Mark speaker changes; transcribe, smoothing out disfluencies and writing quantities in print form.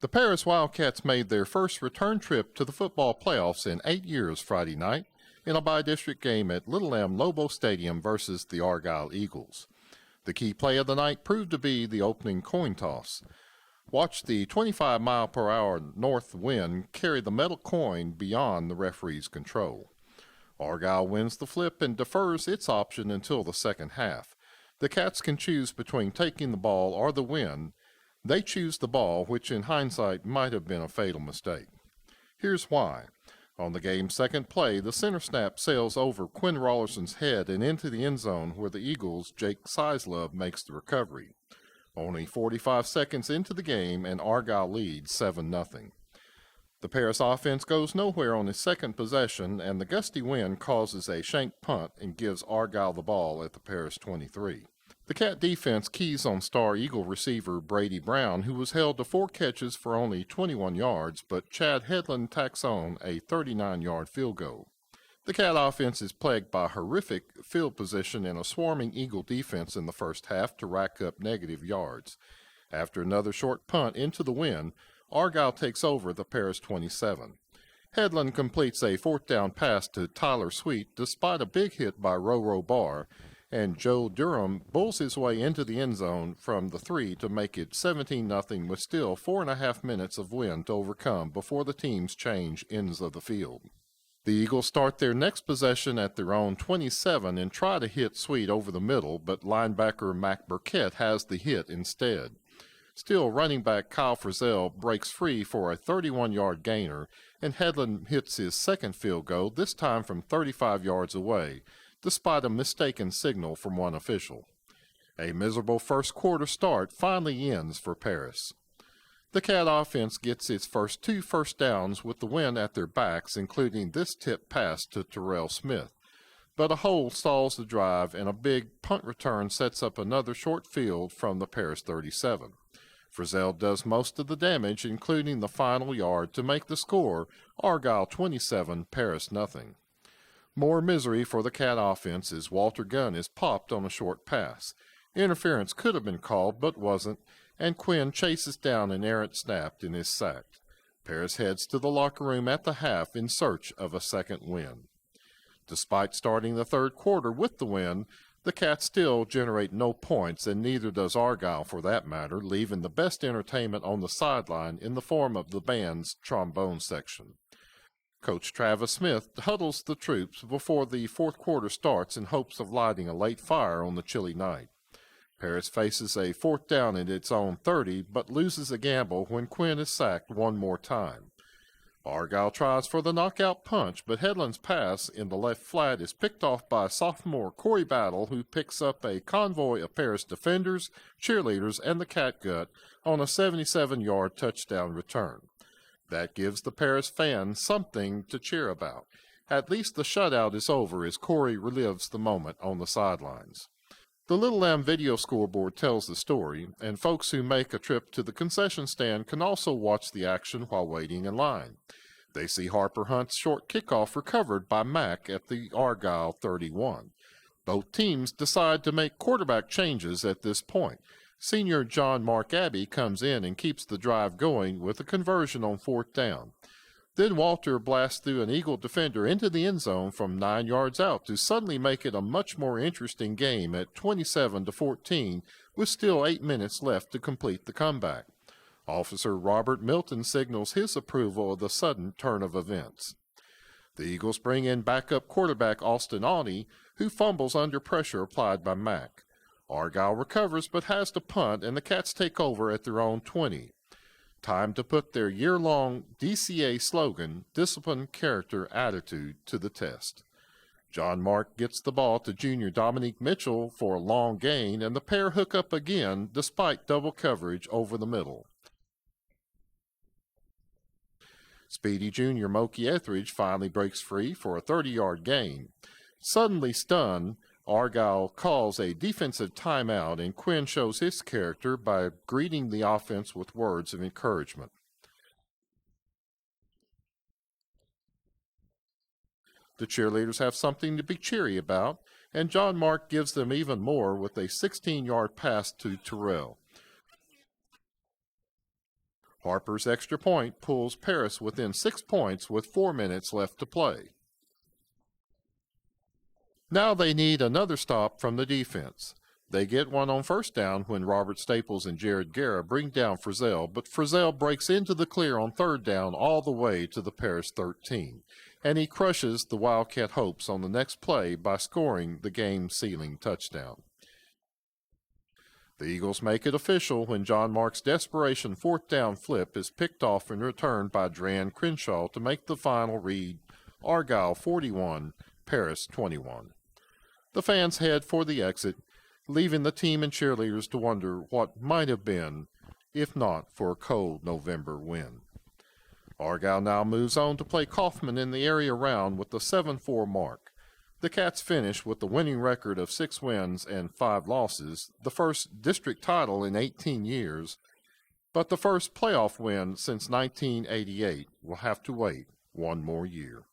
Speaker 1: The Paris Wildcats made their first return trip to the football playoffs in 8 years Friday night in a by-district game at Little M Lobo Stadium versus the Argyle Eagles. The key play of the night proved to be the opening coin toss. Watch the 25-mile-per-hour north wind carry the metal coin beyond the referee's control. Argyle wins the flip and defers its option until the second half. The Cats can choose between taking the ball or the win. They choose the ball, which in hindsight might have been a fatal mistake. Here's why. On the game's second play, the center snap sails over Quinn Rawlinson's head and into the end zone where the Eagles' Jake Sizelove makes the recovery. Only 45 seconds into the game and Argyle leads 7-0. The Paris offense goes nowhere on its second possession, and the gusty wind causes a shank punt and gives Argyle the ball at the Paris 23. The Cat defense keys on star Eagle receiver Brady Brown, who was held to 4 catches for only 21 yards, but Chad Headland tacks on a 39-yard field goal. The Cat offense is plagued by horrific field position and a swarming Eagle defense in the first half to rack up negative yards. After another short punt into the wind, Argyle takes over the Paris 27. Headland completes a fourth down pass to Tyler Sweet despite a big hit by Roro Barr, and Joe Durham bulls his way into the end zone from the 3 to make it 17-0 with still 4.5 minutes of wind to overcome before the teams change ends of the field. The Eagles start their next possession at their own 27 and try to hit Sweet over the middle, but linebacker Mac Burkett has the hit instead. Still, running back Kyle Frizzell breaks free for a 31-yard gainer, and Headland hits his second field goal, this time from 35 yards away, despite a mistaken signal from one official. A miserable first quarter start finally ends for Paris. The Cat offense gets its first 2 first downs with the win at their backs, including this tip pass to Terrell Smith. But a hole stalls the drive, and a big punt return sets up another short field from the Paris 37. Frizzell does most of the damage, including the final yard, to make the score Argyle 27, Paris nothing. More misery for the Cat offense as Walter Gunn is popped on a short pass. Interference could have been called, but wasn't, and Quinn chases down an errant snap and is sacked. Paris heads to the locker room at the half in search of a second win. Despite starting the third quarter with the win, the Cats still generate no points, and neither does Argyle for that matter, leaving the best entertainment on the sideline in the form of the band's trombone section. Coach Travis Smith huddles the troops before the fourth quarter starts in hopes of lighting a late fire on the chilly night. Paris faces a fourth down at its own 30, but loses a gamble when Quinn is sacked one more time. Argyle tries for the knockout punch, but Headland's pass in the left flat is picked off by sophomore Corey Battle, who picks up a convoy of Paris defenders, cheerleaders, and the catgut on a 77-yard touchdown return. That gives the Paris fans something to cheer about. At least the shutout is over as Corey relives the moment on the sidelines. The Little M video scoreboard tells the story, and folks who make a trip to the concession stand can also watch the action while waiting in line. They see Harper Hunt's short kickoff recovered by Mack at the Argyle 31. Both teams decide to make quarterback changes at this point. Senior John Mark Abbey comes in and keeps the drive going with a conversion on fourth down. Then Walter blasts through an Eagle defender into the end zone from 9 yards out to suddenly make it a much more interesting game at 27-14 with still 8 minutes left to complete the comeback. Officer Robert Milton signals his approval of the sudden turn of events. The Eagles bring in backup quarterback Austin Awney, who fumbles under pressure applied by Mack. Argyle recovers but has to punt, and the Cats take over at their own 20. Time to put their year-long DCA slogan, Discipline, Character, Attitude, to the test. John Mark gets the ball to junior Dominique Mitchell for a long gain, and the pair hook up again despite double coverage over the middle. Speedy junior Moki Etheridge finally breaks free for a 30-yard gain. Suddenly stunned, Argyle calls a defensive timeout, and Quinn shows his character by greeting the offense with words of encouragement. The cheerleaders have something to be cheery about, and John Mark gives them even more with a 16-yard pass to Terrell. Harper's extra point pulls Paris within 6 points with 4 minutes left to play. Now they need another stop from the defense. They get one on first down when Robert Staples and Jared Guerra bring down Frizzell, but Frizzell breaks into the clear on third down all the way to the Paris 13, and he crushes the Wildcat hopes on the next play by scoring the game-sealing touchdown. The Eagles make it official when John Mark's desperation fourth down flip is picked off and returned by Dran Crenshaw to make the final read Argyle 41, Paris 21. The fans head for the exit, leaving the team and cheerleaders to wonder what might have been, if not for a cold November wind. Argyle now moves on to play Kaufman in the area round with the 7-4 mark. The Cats finish with the winning record of 6 wins and 5 losses, the first district title in 18 years, but the first playoff win since 1988 will have to wait one more year.